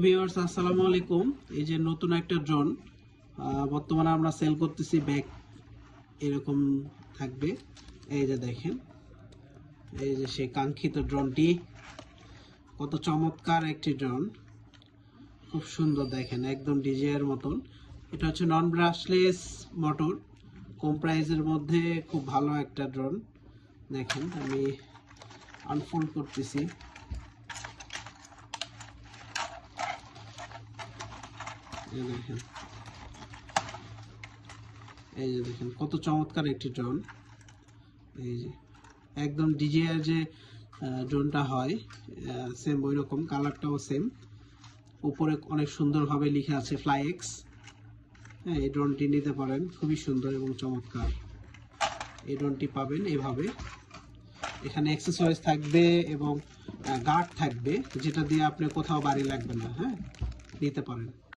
Viewers আসসালামু আলাইকুম। এই যে নতুন একটা ড্রোন বর্তমানে আমরা সেল করতেছি, ব্যাগ এরকম থাকবে। এই যে দেখেন, এই যে সেই কাঙ্ক্ষিত ড্রোনটি, কত চমৎকার একটি ড্রোন, খুব সুন্দর দেখেন, একদম ডিজে এর মতন। এটা হচ্ছে নন ব্রাশলেস মোটর, কম প্রাইসের মধ্যে খুব ভালো একটা ড্রোন। দেখেন আমি আনফোল্ড করতেছি। দেখেন, এই যে দেখেন কত চমৎকার একটি ড্রোন। এই যে একদম ডিজিআর যে ড্রোনটা হয় সেম ওই রকম, কালারটাও সেম। উপরে অনেক সুন্দরভাবে লেখা আছে ফ্লাইএক্স। হ্যাঁ, এই ড্রোনটি নিতে পারেন, খুবই সুন্দর এবং চমৎকার। এই ড্রোনটি পাবেন এভাবে, এখানে অ্যাক্সেসরিজ থাকবে এবং গার্ড থাকবে, যেটা দিয়ে আপনি কোথাও বাড়ি লাগবে না। হ্যাঁ, নিতে পারেন।